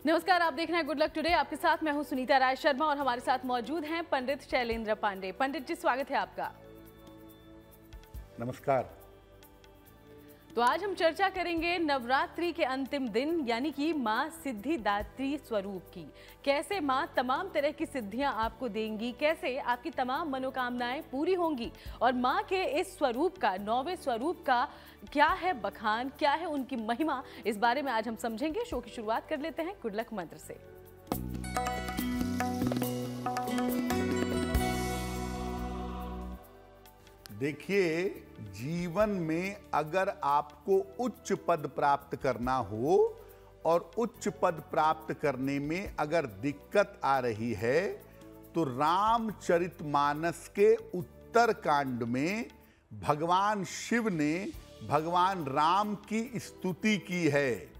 नमस्कार, आप देख रहे हैं गुड लक टुडे। आपके साथ मैं हूं सुनीता राय शर्मा और हमारे साथ मौजूद हैं पंडित शैलेंद्र पांडे। पंडित जी, स्वागत है आपका। नमस्कार। तो आज हम चर्चा करेंगे नवरात्रि के अंतिम दिन यानी कि माँ सिद्धिदात्री स्वरूप की। कैसे माँ तमाम तरह की सिद्धियां आपको देंगी, कैसे आपकी तमाम मनोकामनाएं पूरी होंगी और माँ के इस स्वरूप का, 9वें स्वरूप का क्या है बखान, क्या है उनकी महिमा, इस बारे में आज हम समझेंगे। शो की शुरुआत कर लेते हैं गुड लक मंत्र से। देखिए, जीवन में अगर आपको उच्च पद प्राप्त करना हो और उच्च पद प्राप्त करने में अगर दिक्कत आ रही है तो रामचरितमानस के उत्तर कांड में भगवान शिव ने भगवान राम की स्तुति की है।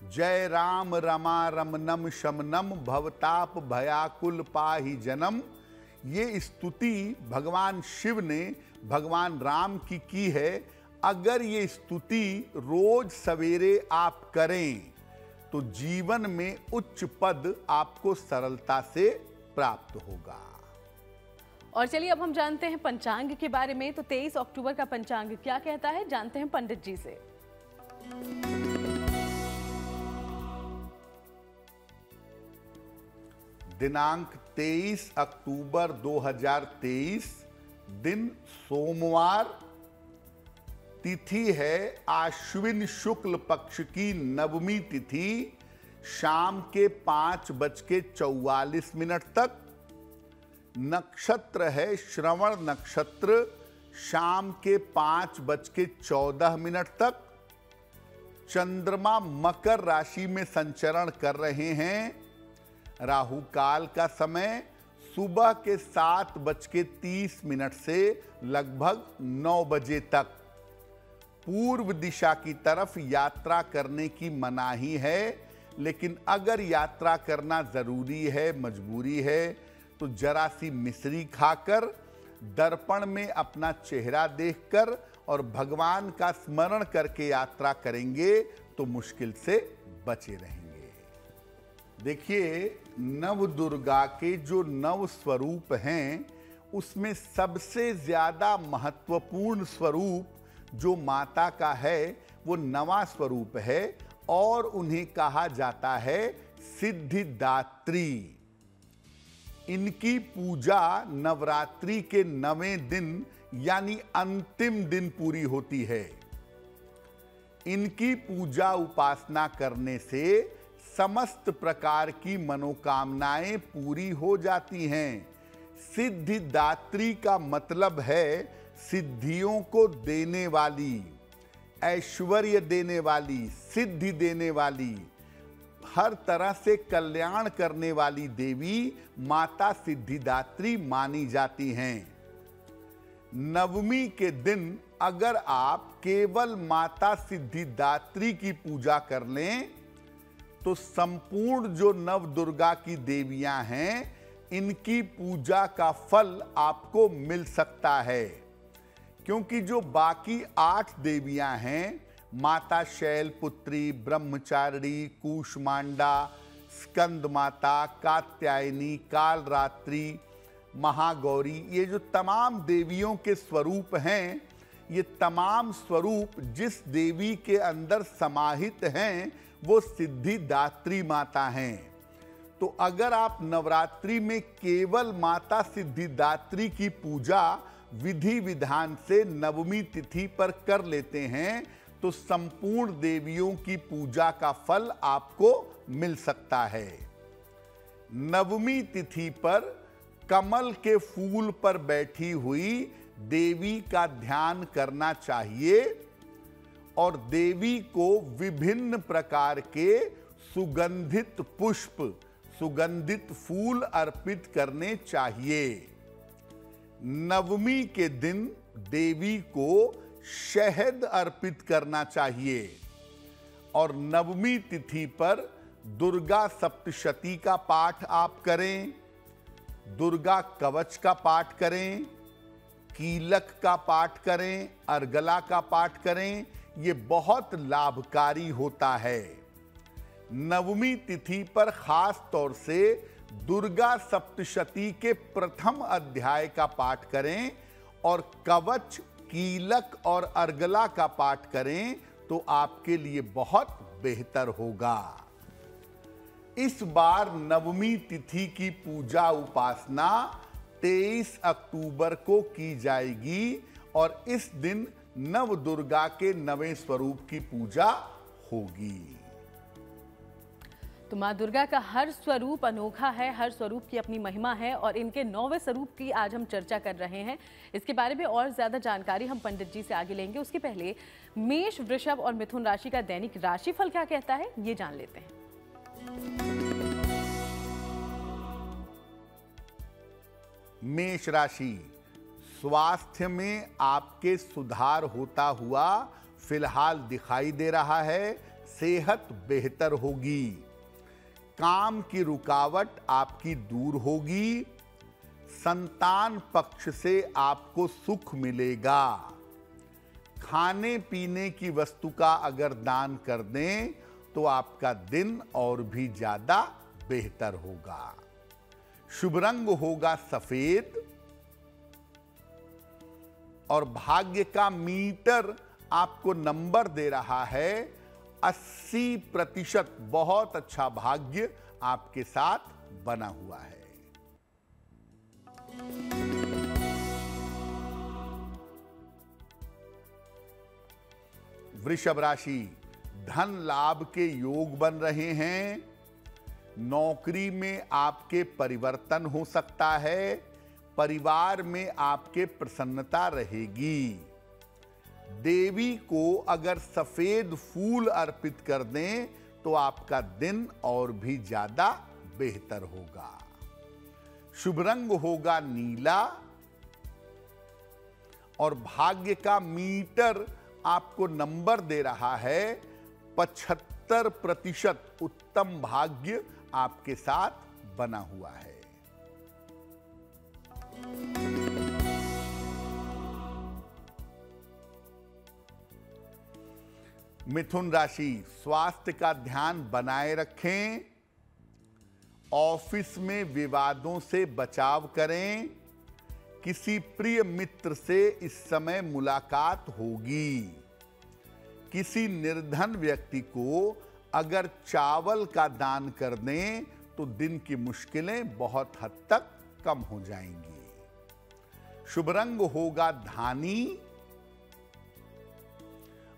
जय राम रमा रमनम शमनम भवताप भयाकुल पाहि जनम। ये स्तुति भगवान शिव ने भगवान राम की है। अगर ये स्तुति रोज सवेरे आप करें तो जीवन में उच्च पद आपको सरलता से प्राप्त होगा। और चलिए अब हम जानते हैं पंचांग के बारे में। तो 23 अक्टूबर का पंचांग क्या कहता है, जानते हैं पंडित जी से। दिनांक 23 अक्टूबर 2023, दिन सोमवार, तिथि है आश्विन शुक्ल पक्ष की नवमी तिथि, शाम के 5:44 तक। नक्षत्र है श्रवण नक्षत्र, शाम के 5:14 तक। चंद्रमा मकर राशि में संचरण कर रहे हैं। राहु काल का समय सुबह के 7:30 से लगभग 9 बजे तक। पूर्व दिशा की तरफ यात्रा करने की मनाही है, लेकिन अगर यात्रा करना जरूरी है, मजबूरी है, तो जरा सी मिश्री खाकर, दर्पण में अपना चेहरा देखकर और भगवान का स्मरण करके यात्रा करेंगे तो मुश्किल से बचे रहेंगे। देखिए, नव दुर्गा के जो 9 स्वरूप हैं उसमें सबसे ज्यादा महत्वपूर्ण स्वरूप जो माता का है वो 9वां स्वरूप है और उन्हें कहा जाता है सिद्धिदात्री। इनकी पूजा नवरात्रि के 9वें दिन यानी अंतिम दिन पूरी होती है। इनकी पूजा उपासना करने से समस्त प्रकार की मनोकामनाएं पूरी हो जाती हैं। सिद्धिदात्री का मतलब है सिद्धियों को देने वाली, ऐश्वर्य देने वाली, सिद्धि देने वाली, हर तरह से कल्याण करने वाली देवी माता सिद्धिदात्री मानी जाती हैं। नवमी के दिन अगर आप केवल माता सिद्धिदात्री की पूजा कर लें तो संपूर्ण जो नव दुर्गा की देवियां हैं इनकी पूजा का फल आपको मिल सकता है। क्योंकि जो बाकी 8 देवियां हैं, माता शैलपुत्री, ब्रह्मचारिणी, कूष्मांडा, स्कंद माता, कात्यायनी, कालरात्रि, महागौरी, ये जो तमाम देवियों के स्वरूप हैं, ये तमाम स्वरूप जिस देवी के अंदर समाहित हैं वो सिद्धिदात्री माता हैं। तो अगर आप नवरात्रि में केवल माता सिद्धिदात्री की पूजा विधि विधान से नवमी तिथि पर कर लेते हैं तो संपूर्ण देवियों की पूजा का फल आपको मिल सकता है। नवमी तिथि पर कमल के फूल पर बैठी हुई देवी का ध्यान करना चाहिए और देवी को विभिन्न प्रकार के सुगंधित पुष्प, सुगंधित फूल अर्पित करने चाहिए। नवमी के दिन देवी को शहद अर्पित करना चाहिए और नवमी तिथि पर दुर्गा सप्तशती का पाठ आप करें, दुर्गा कवच का पाठ करें, कीलक का पाठ करें, अर्गला का पाठ करें। ये बहुत लाभकारी होता है। नवमी तिथि पर खास तौर से दुर्गा सप्तशती के प्रथम अध्याय का पाठ करें और कवच, कीलक और अर्गला का पाठ करें तो आपके लिए बहुत बेहतर होगा। इस बार नवमी तिथि की पूजा उपासना 23 अक्टूबर को की जाएगी और इस दिन नव दुर्गा के नवे स्वरूप की पूजा होगी। तो माँ दुर्गा का हर स्वरूप अनोखा है, हर स्वरूप की अपनी महिमा है और इनके 9वें स्वरूप की आज हम चर्चा कर रहे हैं। इसके बारे में और ज्यादा जानकारी हम पंडित जी से आगे लेंगे। उसके पहले मेष, वृषभ और मिथुन राशि का दैनिक राशिफल क्या कहता है, ये जान लेते हैं। मेष राशि, स्वास्थ्य में आपके सुधार होता हुआ फिलहाल दिखाई दे रहा है। सेहत बेहतर होगी। काम की रुकावट आपकी दूर होगी। संतान पक्ष से आपको सुख मिलेगा। खाने पीने की वस्तु का अगर दान कर दें तो आपका दिन और भी ज्यादा बेहतर होगा। शुभ रंग होगा सफेद और भाग्य का मीटर आपको नंबर दे रहा है 80%। बहुत अच्छा भाग्य आपके साथ बना हुआ है। वृषभ राशि, धन लाभ के योग बन रहे हैं। नौकरी में आपके परिवर्तन हो सकता है। परिवार में आपके प्रसन्नता रहेगी। देवी को अगर सफेद फूल अर्पित कर दें तो आपका दिन और भी ज्यादा बेहतर होगा। शुभ रंग होगा नीला और भाग्य का मीटर आपको नंबर दे रहा है 75%। उत्तम भाग्य आपके साथ बना हुआ है। मिथुन राशि, स्वास्थ्य का ध्यान बनाए रखें। ऑफिस में विवादों से बचाव करें। किसी प्रिय मित्र से इस समय मुलाकात होगी। किसी निर्धन व्यक्ति को अगर चावल का दान कर दें तो दिन की मुश्किलें बहुत हद तक कम हो जाएंगी। शुभ रंग होगा धानी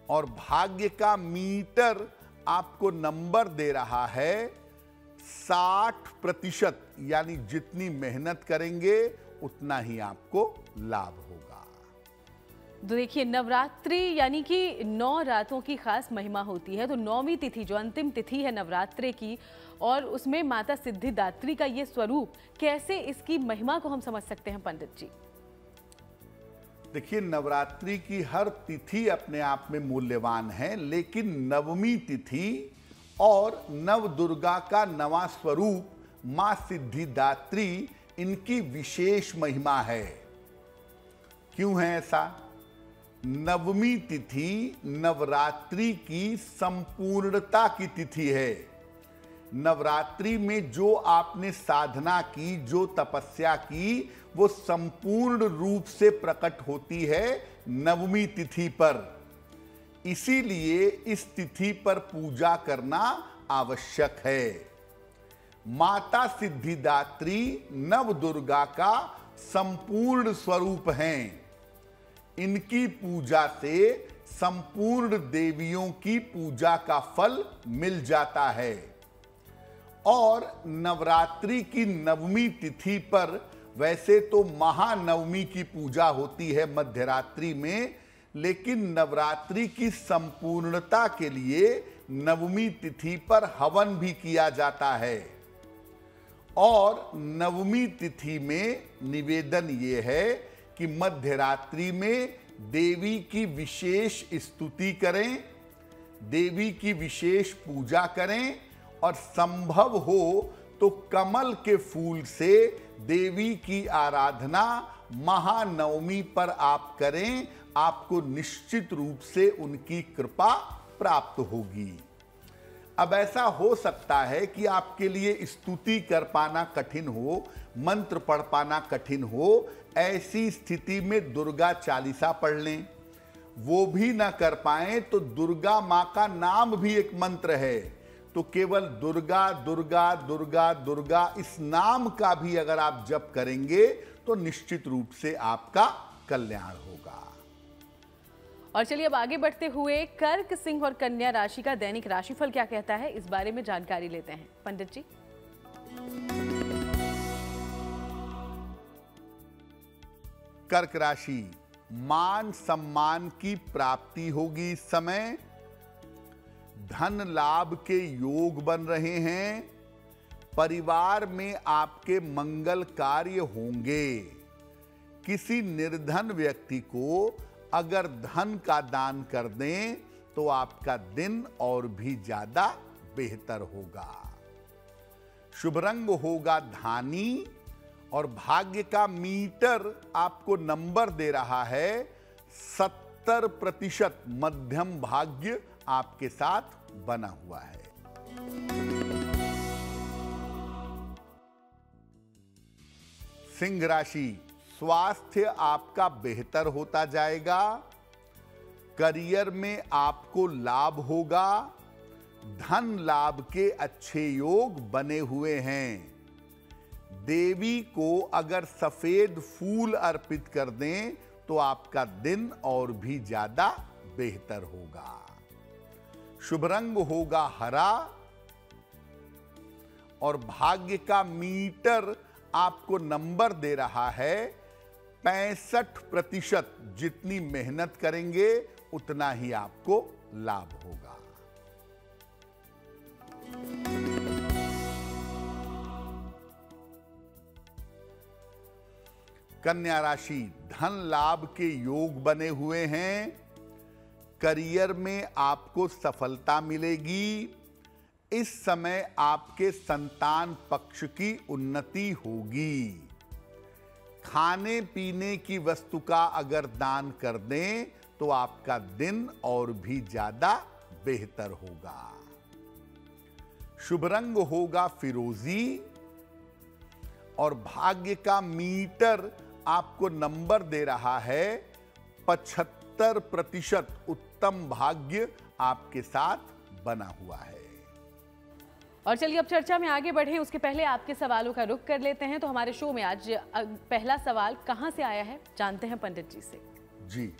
और भाग्य का मीटर आपको नंबर दे रहा है 60%। यानी जितनी मेहनत करेंगे उतना ही आपको लाभ होगा। तो देखिए, नवरात्रि यानी कि 9 रातों की खास महिमा होती है। तो 9वीं तिथि जो अंतिम तिथि है नवरात्रि की, और उसमें माता सिद्धिदात्री का ये स्वरूप, कैसे इसकी महिमा को हम समझ सकते हैं पंडित जी? देखिए, नवरात्रि की हर तिथि अपने आप में मूल्यवान है, लेकिन नवमी तिथि और नव दुर्गा का नवा स्वरूप मां सिद्धिदात्री, इनकी विशेष महिमा है। क्यों है ऐसा? नवमी तिथि नवरात्रि की संपूर्णता की तिथि है। नवरात्रि में जो आपने साधना की, जो तपस्या की, वो संपूर्ण रूप से प्रकट होती है नवमी तिथि पर। इसीलिए इस तिथि पर पूजा करना आवश्यक है। माता सिद्धिदात्री नव दुर्गा का संपूर्ण स्वरूप हैं। इनकी पूजा से संपूर्ण देवियों की पूजा का फल मिल जाता है। और नवरात्रि की नवमी तिथि पर वैसे तो महानवमी की पूजा होती है मध्यरात्रि में, लेकिन नवरात्रि की संपूर्णता के लिए नवमी तिथि पर हवन भी किया जाता है। और नवमी तिथि में निवेदन ये है कि मध्यरात्रि में देवी की विशेष स्तुति करें, देवी की विशेष पूजा करें और संभव हो तो कमल के फूल से देवी की आराधना महानवमी पर आप करें। आपको निश्चित रूप से उनकी कृपा प्राप्त होगी। अब ऐसा हो सकता है कि आपके लिए स्तुति कर पाना कठिन हो, मंत्र पढ़ पाना कठिन हो। ऐसी स्थिति में दुर्गा चालीसा पढ़ लें। वो भी ना कर पाए तो दुर्गा मां का नाम भी एक मंत्र है, तो केवल दुर्गा दुर्गा दुर्गा दुर्गा इस नाम का भी अगर आप जप करेंगे तो निश्चित रूप से आपका कल्याण होगा। और चलिए अब आगे बढ़ते हुए कर्क, सिंह और कन्या राशि का दैनिक राशिफल क्या कहता है, इस बारे में जानकारी लेते हैं पंडित जी। कर्क राशि, मान सम्मान की प्राप्ति होगी इस समय। धन लाभ के योग बन रहे हैं। परिवार में आपके मंगल कार्य होंगे। किसी निर्धन व्यक्ति को अगर धन का दान कर दें तो आपका दिन और भी ज्यादा बेहतर होगा। शुभ रंग होगा धानी और भाग्य का मीटर आपको नंबर दे रहा है 70% मध्यम भाग्य आपके साथ बना हुआ है। सिंह राशि, स्वास्थ्य आपका बेहतर होता जाएगा। करियर में आपको लाभ होगा। धन लाभ के अच्छे योग बने हुए हैं। देवी को अगर सफेद फूल अर्पित कर दें तो आपका दिन और भी ज्यादा बेहतर होगा। शुभ रंग होगा हरा और भाग्य का मीटर आपको नंबर दे रहा है 65%। जितनी मेहनत करेंगे उतना ही आपको लाभ होगा। कन्या राशि, धन लाभ के योग बने हुए हैं। करियर में आपको सफलता मिलेगी। इस समय आपके संतान पक्ष की उन्नति होगी। खाने पीने की वस्तु का अगर दान कर दें तो आपका दिन और भी ज्यादा बेहतर होगा। शुभ रंग होगा फिरोजी और भाग्य का मीटर आपको नंबर दे रहा है 75%। उत्तम भाग्य आपके साथ बना हुआ है। और चलिए अब चर्चा में आगे बढ़े उसके पहले आपके सवालों का रुख कर लेते हैं। तो हमारे शो में आज पहला सवाल कहां से आया है जानते हैं पंडित जी से। जी,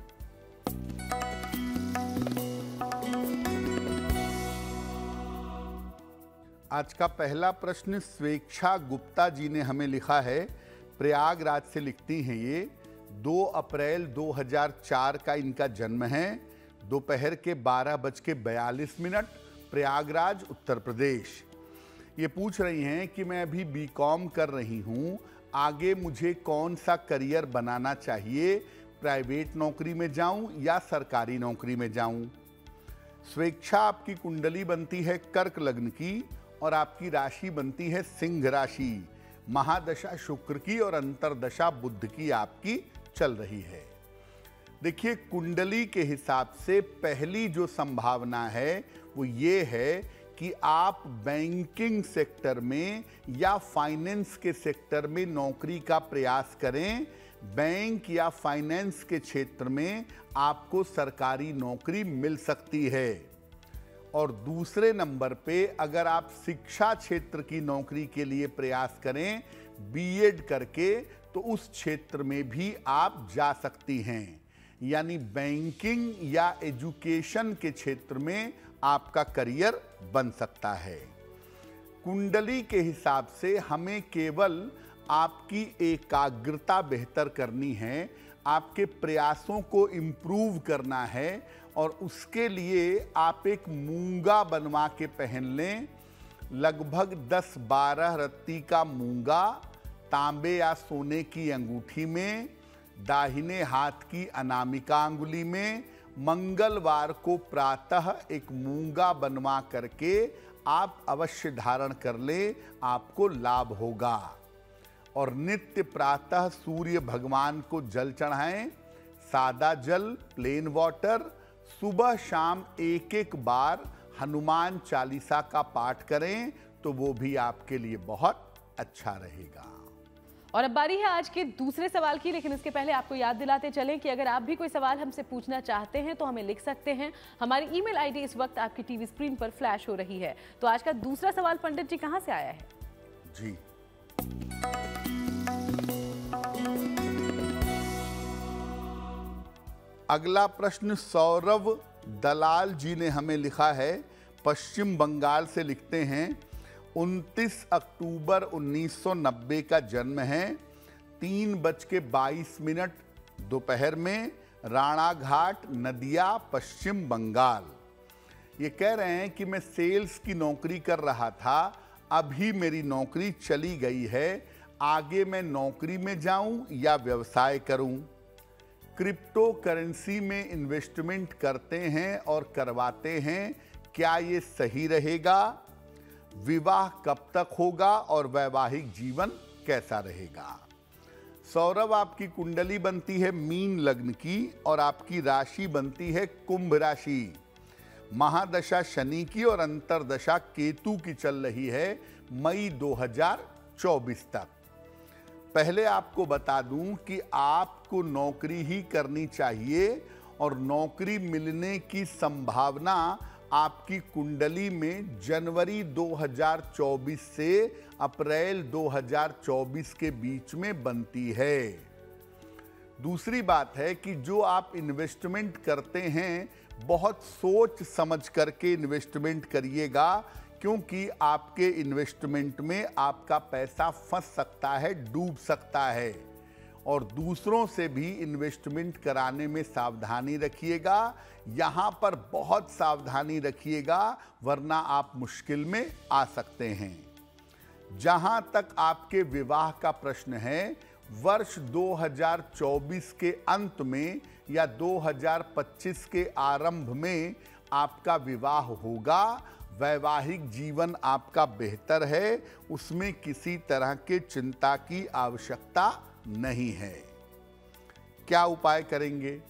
आज का पहला प्रश्न स्वेच्छा गुप्ता जी ने हमें लिखा है। प्रयागराज से लिखती हैं ये। 2 अप्रैल 2004 का इनका जन्म है। दोपहर के 12:42 प्रयागराज उत्तर प्रदेश। ये पूछ रही हैं कि मैं अभी बीकॉम कर रही हूँ, आगे मुझे कौन सा करियर बनाना चाहिए, प्राइवेट नौकरी में जाऊं या सरकारी नौकरी में जाऊं। स्वेच्छा आपकी कुंडली बनती है कर्क लग्न की और आपकी राशि बनती है सिंह राशि। महादशा शुक्र की और अंतरदशा बुध की आपकी चल रही है। देखिए, कुंडली के हिसाब से पहली जो संभावना है वो ये है कि आप बैंकिंग सेक्टर में या फाइनेंस के सेक्टर में नौकरी का प्रयास करें। बैंक या फाइनेंस के क्षेत्र में आपको सरकारी नौकरी मिल सकती है। और दूसरे नंबर पे अगर आप शिक्षा क्षेत्र की नौकरी के लिए प्रयास करें बीएड करके, तो उस क्षेत्र में भी आप जा सकती हैं। यानी बैंकिंग या एजुकेशन के क्षेत्र में आपका करियर बन सकता है। कुंडली के हिसाब से हमें केवल आपकी एकाग्रता बेहतर करनी है, आपके प्रयासों को इम्प्रूव करना है और उसके लिए आप एक मूंगा बनवा के पहन लें। लगभग 10-12 रत्ती का मूंगा तांबे या सोने की अंगूठी में, दाहिने हाथ की अनामिका अंगुली में। मंगलवार को प्रातः एक मूंगा बनवा करके आप अवश्य धारण कर लें, आपको लाभ होगा। और नित्य प्रातः सूर्य भगवान को जल चढ़ाएं, सादा जल, प्लेन वाटर। सुबह शाम एक बार हनुमान चालीसा का पाठ करें तो वो भी आपके लिए बहुत अच्छा रहेगा। और अब बारी है आज के दूसरे सवाल की, लेकिन इसके पहले आपको याद दिलाते चलें कि अगर आप भी कोई सवाल हमसे पूछना चाहते हैं तो हमें लिख सकते हैं। हमारी ईमेल आईडी इस वक्त आपकी टीवी स्क्रीन पर फ्लैश हो रही है। तो आज का दूसरा सवाल पंडित जी कहां से आया है? जी, अगला प्रश्न सौरव दलाल जी ने हमें लिखा है, पश्चिम बंगाल से लिखते हैं। 29 अक्टूबर 1990 का जन्म है। 3:22 दोपहर में, राणाघाट, नदिया, पश्चिम बंगाल। ये कह रहे हैं कि मैं सेल्स की नौकरी कर रहा था, अभी मेरी नौकरी चली गई है, आगे मैं नौकरी में जाऊं या व्यवसाय करूं? क्रिप्टो करेंसी में इन्वेस्टमेंट करते हैं और करवाते हैं, क्या ये सही रहेगा? विवाह कब तक होगा और वैवाहिक जीवन कैसा रहेगा? सौरभ, आपकी कुंडली बनती है मीन लग्न की और आपकी राशि बनती है कुंभ राशि। महादशा शनि की और अंतरदशा केतु की चल रही है मई 2024 तक। पहले आपको बता दूं कि आपको नौकरी ही करनी चाहिए और नौकरी मिलने की संभावना आपकी कुंडली में जनवरी 2024 से अप्रैल 2024 के बीच में बनती है। दूसरी बात है कि जो आप इन्वेस्टमेंट करते हैं, बहुत सोच समझ करके इन्वेस्टमेंट करिएगा, क्योंकि आपके इन्वेस्टमेंट में आपका पैसा फंस सकता है, डूब सकता है। और दूसरों से भी इन्वेस्टमेंट कराने में सावधानी रखिएगा। यहाँ पर बहुत सावधानी रखिएगा, वरना आप मुश्किल में आ सकते हैं। जहाँ तक आपके विवाह का प्रश्न है, वर्ष 2024 के अंत में या 2025 के आरंभ में आपका विवाह होगा। वैवाहिक जीवन आपका बेहतर है, उसमें किसी तरह के चिंता की आवश्यकता नहीं है। क्या उपाय करेंगे?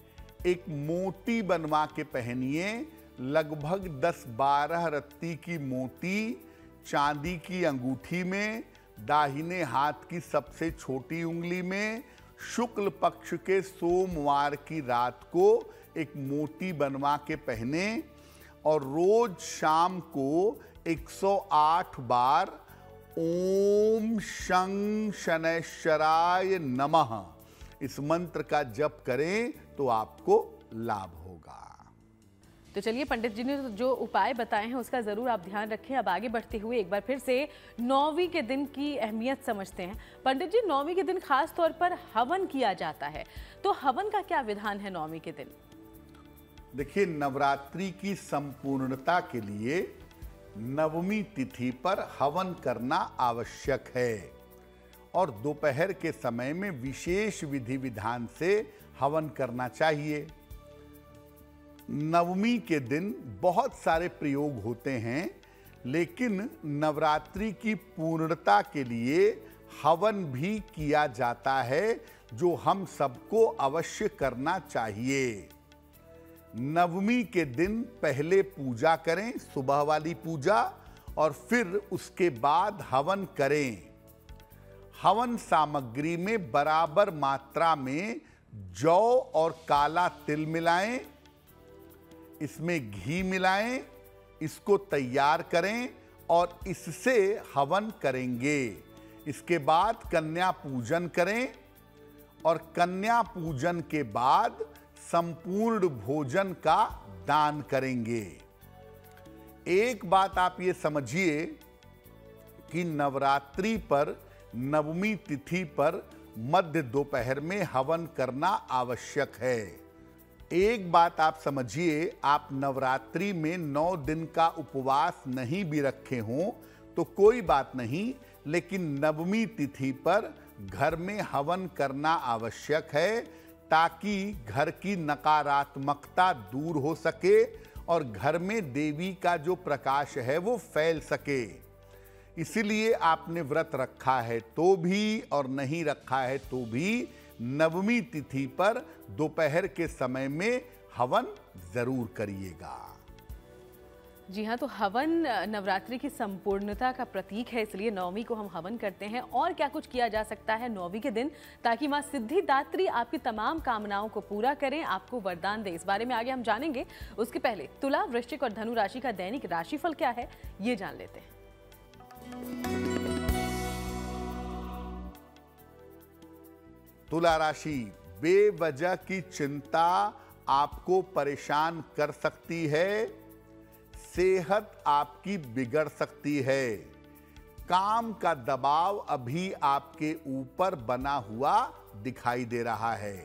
एक मोती बनवा के पहनिए, लगभग 10-12 रत्ती की मोती चांदी की अंगूठी में, दाहिने हाथ की सबसे छोटी उंगली में, शुक्ल पक्ष के सोमवार की रात को एक मोती बनवा के पहने और रोज शाम को 108 बार ओम शं शनैश्चराय नमः इस मंत्र का जप करें तो आपको लाभ होगा। तो चलिए, पंडित जी ने जो उपाय बताए हैं उसका जरूर आप ध्यान रखें। अब आगे बढ़ते हुए एक बार फिर से नौवीं के दिन की अहमियत समझते हैं। पंडित जी, नौवीं के दिन खास तौर पर हवन किया जाता है, तो हवन का क्या विधान है नौवीं के दिन? देखिए, नवरात्रि की संपूर्णता के लिए नवमी तिथि पर हवन करना आवश्यक है और दोपहर के समय में विशेष विधि विधान से हवन करना चाहिए। नवमी के दिन बहुत सारे प्रयोग होते हैं, लेकिन नवरात्रि की पूर्णता के लिए हवन भी किया जाता है, जो हम सबको अवश्य करना चाहिए। नवमी के दिन पहले पूजा करें, सुबह वाली पूजा, और फिर उसके बाद हवन करें। हवन सामग्री में बराबर मात्रा में जौ और काला तिल मिलाएं, इसमें घी मिलाएं, इसको तैयार करें और इससे हवन करेंगे। इसके बाद कन्या पूजन करें और कन्या पूजन के बाद संपूर्ण भोजन का दान करेंगे। एक बात आप ये समझिए कि नवरात्रि पर नवमी तिथि पर मध्य दोपहर में हवन करना आवश्यक है। एक बात आप समझिए, आप नवरात्रि में 9 दिन का उपवास नहीं भी रखे हों तो कोई बात नहीं, लेकिन नवमी तिथि पर घर में हवन करना आवश्यक है, ताकि घर की नकारात्मकता दूर हो सके और घर में देवी का जो प्रकाश है वो फैल सके। इसीलिए आपने व्रत रखा है तो भी और नहीं रखा है तो भी नवमी तिथि पर दोपहर के समय में हवन जरूर करिएगा। जी हाँ, तो हवन नवरात्रि की संपूर्णता का प्रतीक है, इसलिए नवमी को हम हवन करते हैं। और क्या कुछ किया जा सकता है नवमी के दिन ताकि माँ सिद्धिदात्री आपकी तमाम कामनाओं को पूरा करें, आपको वरदान दे, इस बारे में आगे हम जानेंगे। उसके पहले तुला, वृश्चिक और धनु राशि का दैनिक राशिफल क्या है, ये जान लेते हैं। तुला राशि, बेवजह की चिंता आपको परेशान कर सकती है, सेहत आपकी बिगड़ सकती है, काम का दबाव अभी आपके ऊपर बना हुआ दिखाई दे रहा है।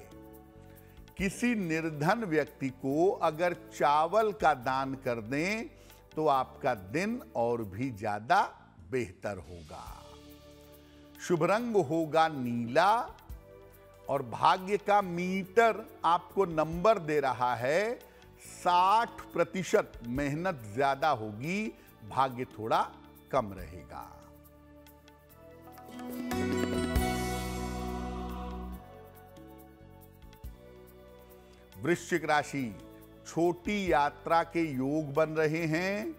किसी निर्धन व्यक्ति को अगर चावल का दान कर दें तो आपका दिन और भी ज्यादा बेहतर होगा। शुभ रंग होगा नीला और भाग्य का मीटर आपको नंबर दे रहा है 60%। मेहनत ज्यादा होगी, भाग्य थोड़ा कम रहेगा। वृश्चिक राशि, छोटी यात्रा के योग बन रहे हैं,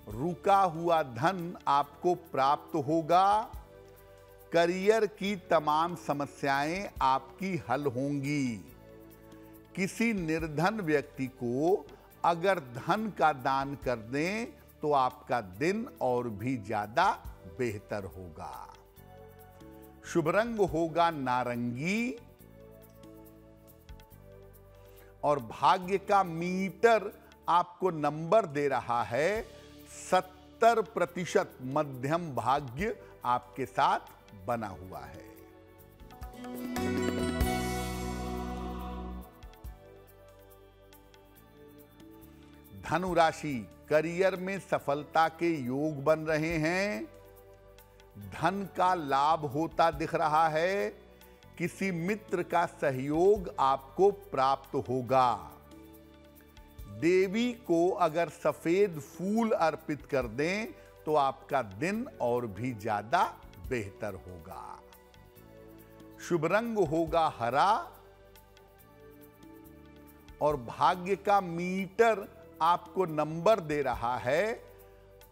रुका हुआ धन आपको प्राप्त होगा, करियर की तमाम समस्याएं आपकी हल होंगी। किसी निर्धन व्यक्ति को अगर धन का दान कर दें तो आपका दिन और भी ज्यादा बेहतर होगा। शुभ रंग होगा नारंगी और भाग्य का मीटर आपको नंबर दे रहा है 70%। मध्यम भाग्य आपके साथ बना हुआ है। धनु राशि, करियर में सफलता के योग बन रहे हैं, धन का लाभ होता दिख रहा है, किसी मित्र का सहयोग आपको प्राप्त होगा। देवी को अगर सफेद फूल अर्पित कर दें तो आपका दिन और भी ज्यादा बेहतर होगा। शुभ रंग होगा हरा और भाग्य का मीटर आपको नंबर दे रहा है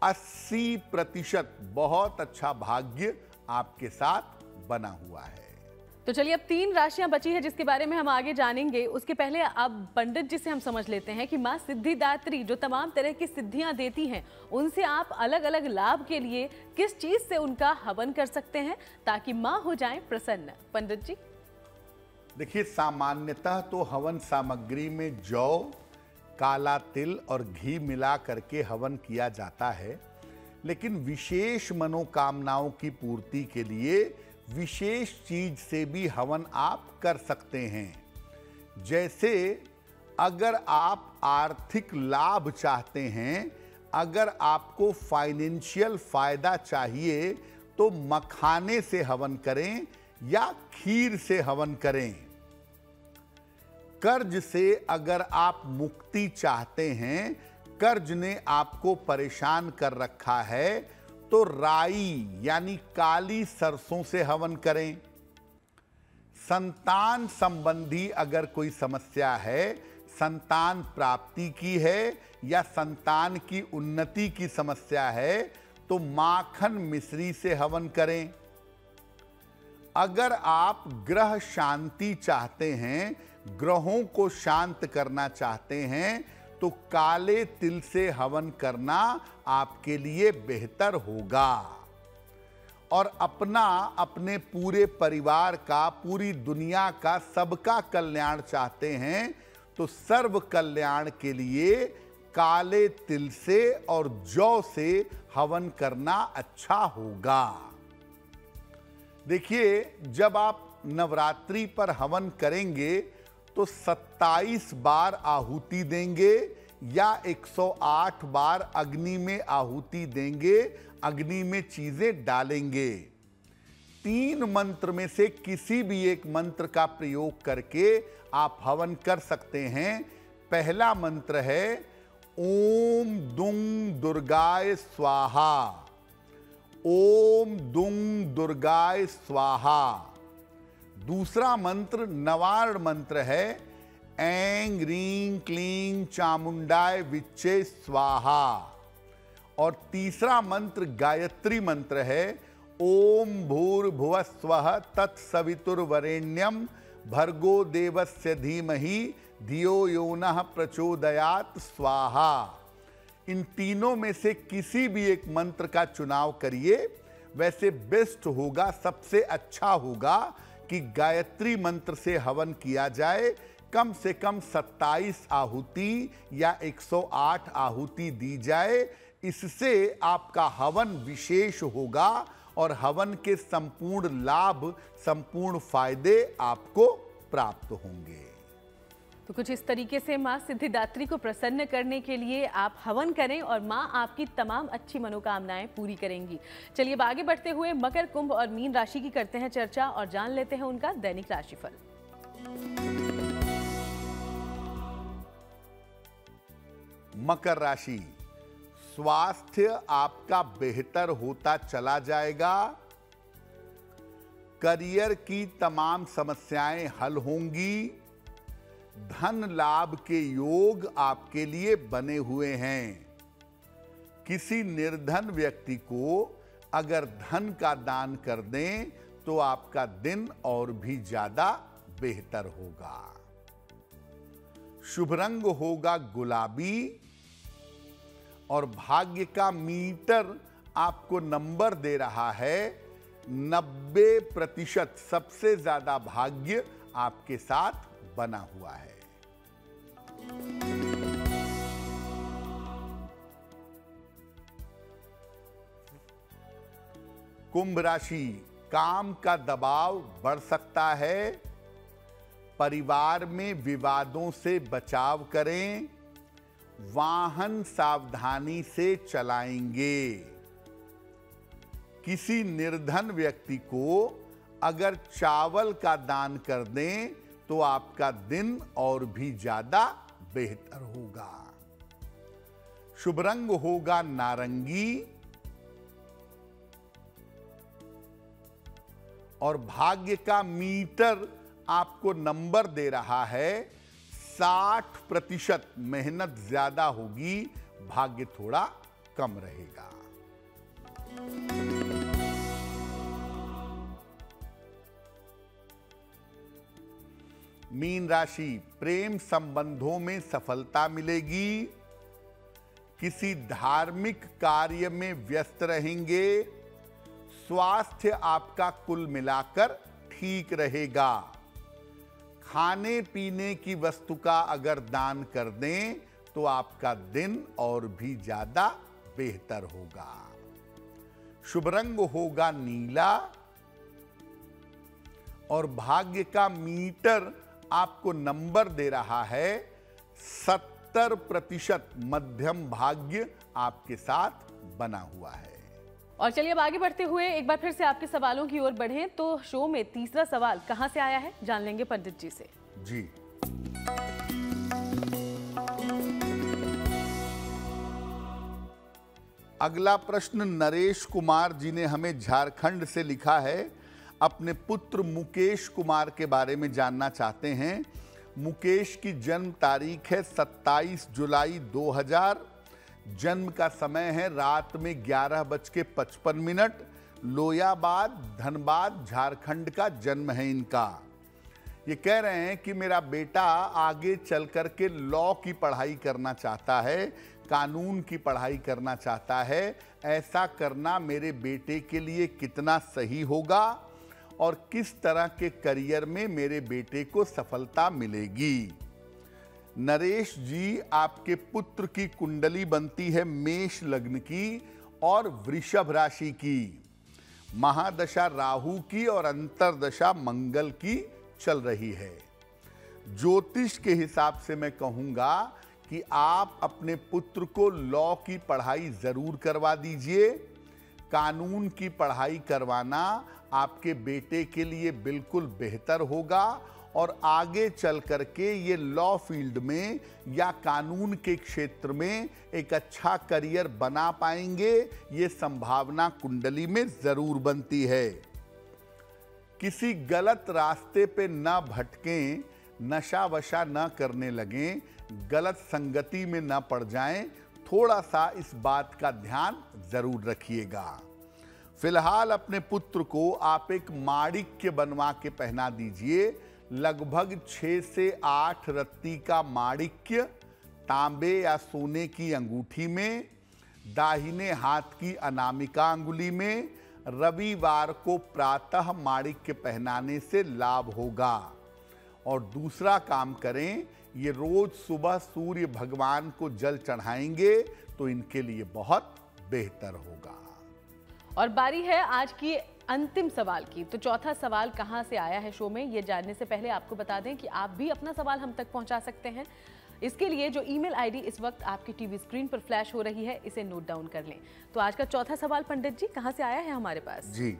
80%। बहुत अच्छा भाग्य आपके साथ बना हुआ है। तो चलिए, अब 3 राशियां बची है जिसके बारे में हम आगे जानेंगे। उसके पहले अब पंडित जी से हम समझ लेते हैं कि माँ सिद्धिदात्री जो तमाम तरह की सिद्धियां देती हैं, उनसे आप अलग अलग लाभ के लिए किस चीज से उनका हवन कर सकते हैं ताकि माँ हो जाएं प्रसन्न। पंडित जी, देखिए, सामान्यतः तो हवन सामग्री में जौ, काला तिल और घी मिला करके हवन किया जाता है, लेकिन विशेष मनोकामनाओं की पूर्ति के लिए विशेष चीज से भी हवन आप कर सकते हैं। जैसे अगर आप आर्थिक लाभ चाहते हैं, अगर आपको फाइनेंशियल फायदा चाहिए तो मखाने से हवन करें या खीर से हवन करें। कर्ज से अगर आप मुक्ति चाहते हैं, कर्ज ने आपको परेशान कर रखा है, तो राई यानी काली सरसों से हवन करें। संतान संबंधी अगर कोई समस्या है, संतान प्राप्ति की है या संतान की उन्नति की समस्या है, तो माखन मिश्री से हवन करें। अगर आप ग्रह शांति चाहते हैं, ग्रहों को शांत करना चाहते हैं, तो काले तिल से हवन करना आपके लिए बेहतर होगा। और अपना, अपने पूरे परिवार का, पूरी दुनिया का, सबका कल्याण चाहते हैं तो सर्व कल्याण के लिए काले तिल से और जौ से हवन करना अच्छा होगा। देखिए, जब आप नवरात्रि पर हवन करेंगे तो 27 बार आहुति देंगे या 108 बार अग्नि में आहुति देंगे, अग्नि में चीजें डालेंगे। 3 मंत्र में से किसी भी एक मंत्र का प्रयोग करके आप हवन कर सकते हैं। पहला मंत्र है ओम दुंग दुर्गाय स्वाहा, ओम दुंग दुर्गाय स्वाहा। दूसरा मंत्र नवार्ण मंत्र है ऐं ह्रीं क्लीं चामुंडाय विच्चे स्वाहा। और तीसरा मंत्र गायत्री मंत्र है, ओम भूर्भुवः स्वः तत्सवितुर्वरेण्यं भर्गो देवस्य धीमहि धियो यो नः प्रचोदयात् स्वाहा। इन तीनों में से किसी भी एक मंत्र का चुनाव करिए। वैसे बेस्ट होगा, सबसे अच्छा होगा कि गायत्री मंत्र से हवन किया जाए। कम से कम 27 आहुति या 108 आहुति दी जाए। इससे आपका हवन विशेष होगा और हवन के संपूर्ण लाभ, संपूर्ण फायदे आपको प्राप्त होंगे। तो कुछ इस तरीके से माँ सिद्धिदात्री को प्रसन्न करने के लिए आप हवन करें और माँ आपकी तमाम अच्छी मनोकामनाएं पूरी करेंगी। चलिए अब आगे बढ़ते हुए मकर, कुंभ और मीन राशि की करते हैं चर्चा और जान लेते हैं उनका दैनिक राशिफल। मकर राशि, स्वास्थ्य आपका बेहतर होता चला जाएगा। करियर की तमाम समस्याएं हल होंगी। धन लाभ के योग आपके लिए बने हुए हैं। किसी निर्धन व्यक्ति को अगर धन का दान कर दें तो आपका दिन और भी ज्यादा बेहतर होगा। शुभ रंग होगा गुलाबी और भाग्य का मीटर आपको नंबर दे रहा है 90%। सबसे ज्यादा भाग्य आपके साथ बना हुआ है। कुंभ राशि, काम का दबाव बढ़ सकता है। परिवार में विवादों से बचाव करें। वाहन सावधानी से चलाएंगे। किसी निर्धन व्यक्ति को अगर चावल का दान कर दें तो आपका दिन और भी ज्यादा बेहतर होगा। शुभ रंग होगा नारंगी और भाग्य का मीटर आपको नंबर दे रहा है 60%। मेहनत ज्यादा होगी, भाग्य थोड़ा कम रहेगा। मीन राशि, प्रेम संबंधों में सफलता मिलेगी। किसी धार्मिक कार्य में व्यस्त रहेंगे। स्वास्थ्य आपका कुल मिलाकर ठीक रहेगा। खाने पीने की वस्तु का अगर दान कर दें तो आपका दिन और भी ज्यादा बेहतर होगा। शुभ रंग होगा नीला और भाग्य का मीटर आपको नंबर दे रहा है 70%। मध्यम भाग्य आपके साथ बना हुआ है। और चलिए अब आगे बढ़ते हुए एक बार फिर से आपके सवालों की ओर बढ़ें। तो शो में तीसरा सवाल कहां से आया है जान लेंगे पंडित जी से। जी, अगला प्रश्न नरेश कुमार जी ने हमें झारखंड से लिखा है। अपने पुत्र मुकेश कुमार के बारे में जानना चाहते हैं। मुकेश की जन्म तारीख है 27 जुलाई 2000। जन्म का समय है रात में 11:55। लोयाबाद, धनबाद, झारखंड का जन्म है इनका। ये कह रहे हैं कि मेरा बेटा आगे चल कर के लॉ की पढ़ाई करना चाहता है, कानून की पढ़ाई करना चाहता है। ऐसा करना मेरे बेटे के लिए कितना सही होगा और किस तरह के करियर में मेरे बेटे को सफलता मिलेगी। नरेश जी, आपके पुत्र की कुंडली बनती है मेष लग्न की और वृषभ राशि की। महादशा राहु की और अंतरदशा मंगल की चल रही है। ज्योतिष के हिसाब से मैं कहूंगा कि आप अपने पुत्र को लॉ की पढ़ाई जरूर करवा दीजिए। कानून की पढ़ाई करवाना आपके बेटे के लिए बिल्कुल बेहतर होगा और आगे चल करके ये लॉ फील्ड में या कानून के क्षेत्र में एक अच्छा करियर बना पाएंगे। ये संभावना कुंडली में जरूर बनती है। किसी गलत रास्ते पे ना भटकें, नशा वशा न करने लगें, गलत संगति में न पड़ जाएं, थोड़ा सा इस बात का ध्यान जरूर रखिएगा। फिलहाल अपने पुत्र को आप एक माणिक्य बनवा के पहना दीजिए। लगभग 6 से 8 रत्ती का माणिक्य तांबे या सोने की अंगूठी में, दाहिने हाथ की अनामिका अंगुली में, रविवार को प्रातः माणिक्य पहनाने से लाभ होगा। और दूसरा काम करें, ये रोज सुबह सूर्य भगवान को जल चढ़ाएंगे तो इनके लिए बहुत बेहतर होगा। और बारी है आज की अंतिम सवाल की। तो चौथा सवाल कहां से आया है शो में, ये जानने से पहले आपको बता दें कि आप भी अपना सवाल हम तक पहुंचा सकते हैं। इसके लिए जो ईमेल आईडी इस वक्त आपकी टीवी स्क्रीन पर फ्लैश हो रही है, इसे नोट डाउन कर लें। तो आज का चौथा सवाल पंडित जी कहां से आया है हमारे पास? जी,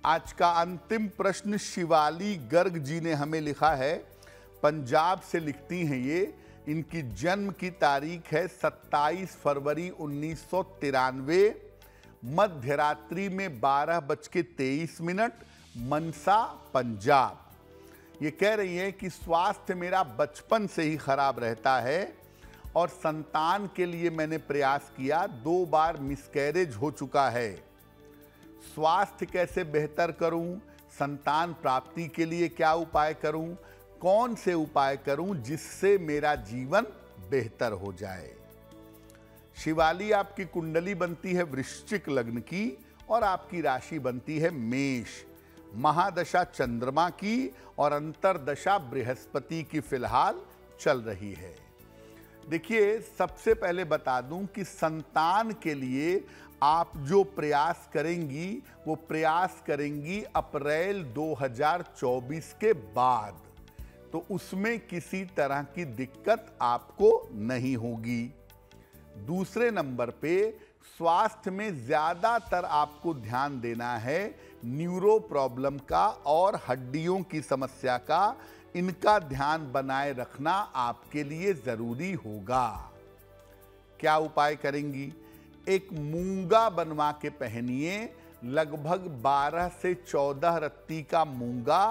आज का अंतिम प्रश्न शिवाली गर्ग जी ने हमें लिखा है। पंजाब से लिखती हैं ये। इनकी जन्म की तारीख है 27 फरवरी 1993, मध्य रात्रि में 12:23, मनसा, पंजाब। ये कह रही है कि स्वास्थ्य मेरा बचपन से ही खराब रहता है और संतान के लिए मैंने प्रयास किया, 2 बार मिसकैरेज हो चुका है। स्वास्थ्य कैसे बेहतर करूं, संतान प्राप्ति के लिए क्या उपाय करूं, कौन से उपाय करूं जिससे मेरा जीवन बेहतर हो जाए। शिवाली, आपकी कुंडली बनती है वृश्चिक लग्न की और आपकी राशि बनती है मेष। महादशा चंद्रमा की और अंतरदशा बृहस्पति की फिलहाल चल रही है। देखिए, सबसे पहले बता दूं कि संतान के लिए आप जो प्रयास करेंगी वो प्रयास करेंगी अप्रैल 2024 के बाद, तो उसमें किसी तरह की दिक्कत आपको नहीं होगी। दूसरे नंबर पे स्वास्थ्य में ज्यादातर आपको ध्यान देना है न्यूरो प्रॉब्लम का और हड्डियों की समस्या का। इनका ध्यान बनाए रखना आपके लिए जरूरी होगा। क्या उपाय करेंगी? एक मूंगा बनवा के पहनिए। लगभग 12 से 14 रत्ती का मूंगा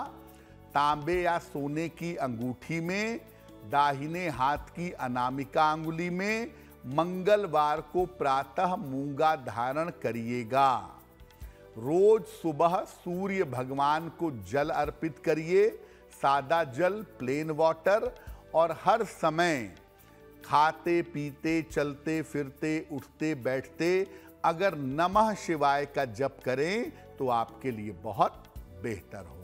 तांबे या सोने की अंगूठी में, दाहिने हाथ की अनामिका अंगुली में, मंगलवार को प्रातः मूंगा धारण करिएगा। रोज सुबह सूर्य भगवान को जल अर्पित करिए, सादा जल, प्लेन वाटर। और हर समय खाते पीते, चलते फिरते, उठते बैठते अगर नमः शिवाय का जप करें तो आपके लिए बहुत बेहतर होगा।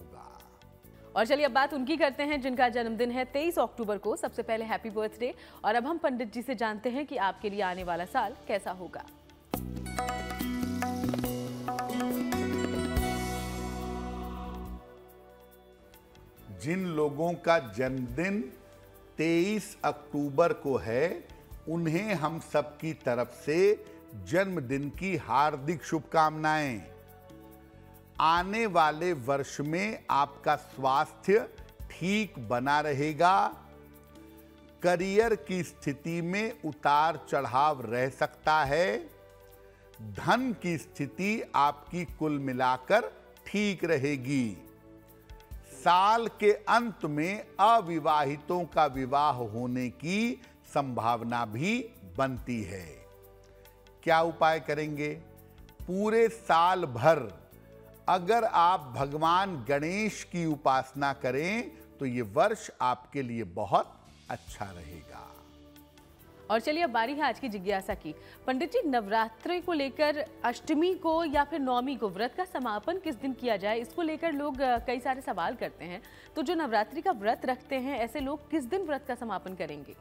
और चलिए अब बात उनकी करते हैं जिनका जन्मदिन है 23 अक्टूबर को। सबसे पहले हैप्पी बर्थडे। और अब हम पंडित जी से जानते हैं कि आपके लिए आने वाला साल कैसा होगा। जिन लोगों का जन्मदिन 23 अक्टूबर को है, उन्हें हम सबकी तरफ से जन्मदिन की हार्दिक शुभकामनाएं। आने वाले वर्ष में आपका स्वास्थ्य ठीक बना रहेगा। करियर की स्थिति में उतार चढ़ाव रह सकता है। धन की स्थिति आपकी कुल मिलाकर ठीक रहेगी। साल के अंत में अविवाहितों का विवाह होने की संभावना भी बनती है। क्या उपाय करेंगे? पूरे साल भर अगर आप भगवान गणेश की उपासना करें तो ये वर्ष आपके लिए बहुत अच्छा रहेगा। और चलिए अब बारी है आज की जिज्ञासा की। पंडित जी, नवरात्रि को लेकर अष्टमी को या फिर नवमी को व्रत का समापन किस दिन किया जाए, इसको लेकर लोग कई सारे सवाल करते हैं। तो जो नवरात्रि का व्रत रखते हैं ऐसे लोग किस दिन व्रत का समापन करेंगे?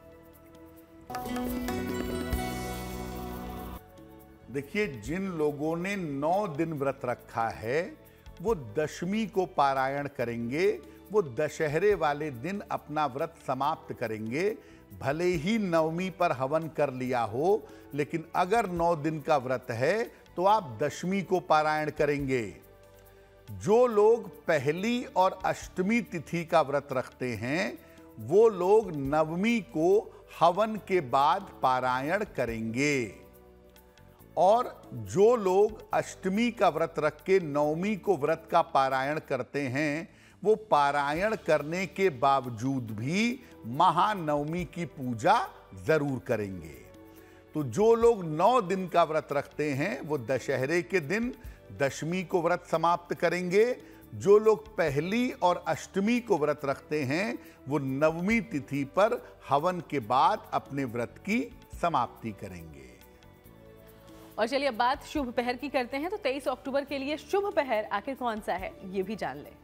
देखिए, जिन लोगों ने 9 दिन व्रत रखा है वो दशमी को पारायण करेंगे। वो दशहरे वाले दिन अपना व्रत समाप्त करेंगे। भले ही नवमी पर हवन कर लिया हो, लेकिन अगर 9 दिन का व्रत है तो आप दशमी को पारायण करेंगे। जो लोग पहली और अष्टमी तिथि का व्रत रखते हैं वो लोग नवमी को हवन के बाद पारायण करेंगे। और जो लोग अष्टमी का व्रत रख के नवमी को व्रत का पारायण करते हैं, वो पारायण करने के बावजूद भी महानवमी की पूजा जरूर करेंगे। तो जो लोग 9 दिन का व्रत रखते हैं वो दशहरे के दिन दशमी को व्रत समाप्त करेंगे। जो लोग पहली और अष्टमी को व्रत रखते हैं वो नवमी तिथि पर हवन के बाद अपने व्रत की समाप्ति करेंगे। और चलिए अब बात शुभ पहर की करते हैं। तो 23 अक्टूबर के लिए शुभ पहर आखिर कौन सा है, ये भी जान लें।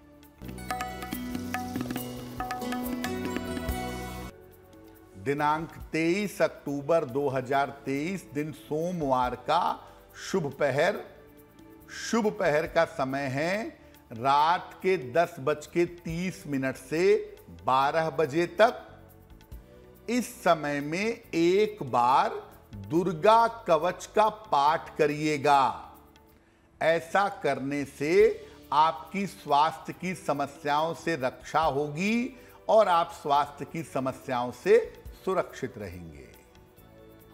दिनांक 23 अक्टूबर 2023 दिन सोमवार का शुभ पहर का समय है रात के 10:30 से 12 बजे तक। इस समय में एक बार दुर्गा कवच का पाठ करिएगा। ऐसा करने से आपकी स्वास्थ्य की समस्याओं से रक्षा होगी और आप स्वास्थ्य की समस्याओं से सुरक्षित रहेंगे।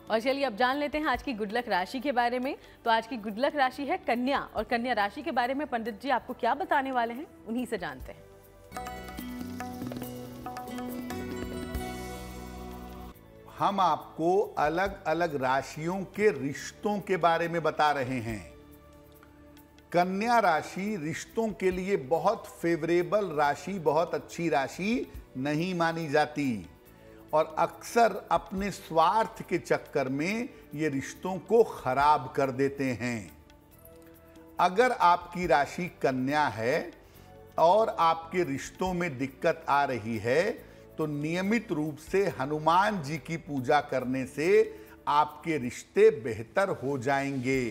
और चलिए अब जान लेते हैं आज की गुड लक राशि के बारे में। तो आज की गुड लक राशि है कन्या, और कन्या राशि के बारे में पंडित जी आपको क्या बताने वाले हैं, उन्हीं से जानते हैं। हम आपको अलग अलग राशियों के रिश्तों के बारे में बता रहे हैं। कन्या राशि रिश्तों के लिए बहुत फेवरेबल राशि, बहुत अच्छी राशि नहीं मानी जाती और अक्सर अपने स्वार्थ के चक्कर में ये रिश्तों को खराब कर देते हैं। अगर आपकी राशि कन्या है और आपके रिश्तों में दिक्कत आ रही है तो नियमित रूप से हनुमान जी की पूजा करने से आपके रिश्ते बेहतर हो जाएंगे।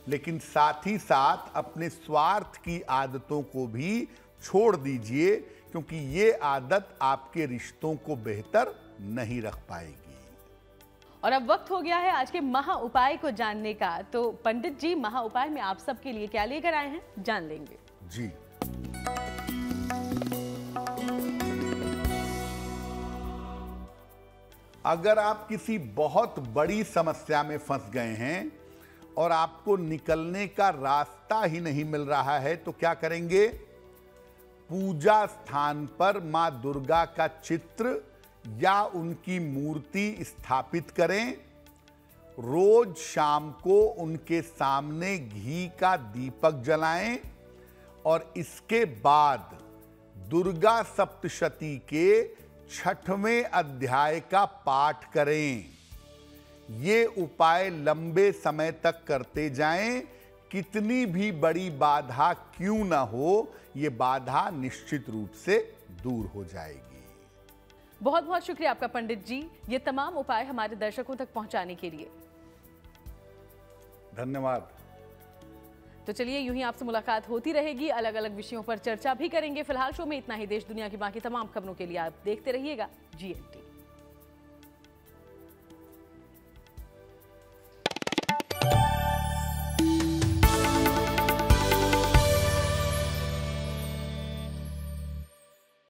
लेकिन साथ ही साथ अपने स्वार्थ की आदतों को भी छोड़ दीजिए, क्योंकि ये आदत आपके रिश्तों को बेहतर नहीं रख पाएगी। और अब वक्त हो गया है आज के महा उपाय को जानने का। तो पंडित जी महा उपाय में आप सबके लिए क्या लेकर आए हैं, जान लेंगे। जी, अगर आप किसी बहुत बड़ी समस्या में फंस गए हैं और आपको निकलने का रास्ता ही नहीं मिल रहा है तो क्या करेंगे? पूजा स्थान पर मां दुर्गा का चित्र या उनकी मूर्ति स्थापित करें। रोज शाम को उनके सामने घी का दीपक जलाएं और इसके बाद दुर्गा सप्तशती के 6वें अध्याय का पाठ करें। ये उपाय लंबे समय तक करते जाएं। कितनी भी बड़ी बाधा क्यों ना हो, ये बाधा निश्चित रूप से दूर हो जाएगी। बहुत बहुत शुक्रिया आपका पंडित जी, ये तमाम उपाय हमारे दर्शकों तक पहुंचाने के लिए। धन्यवाद। तो चलिए यूं ही आपसे मुलाकात होती रहेगी, अलग अलग विषयों पर चर्चा भी करेंगे। फिलहाल शो में इतना ही। देश दुनिया की बाकी तमाम खबरों के लिए आप देखते रहिएगा GMT।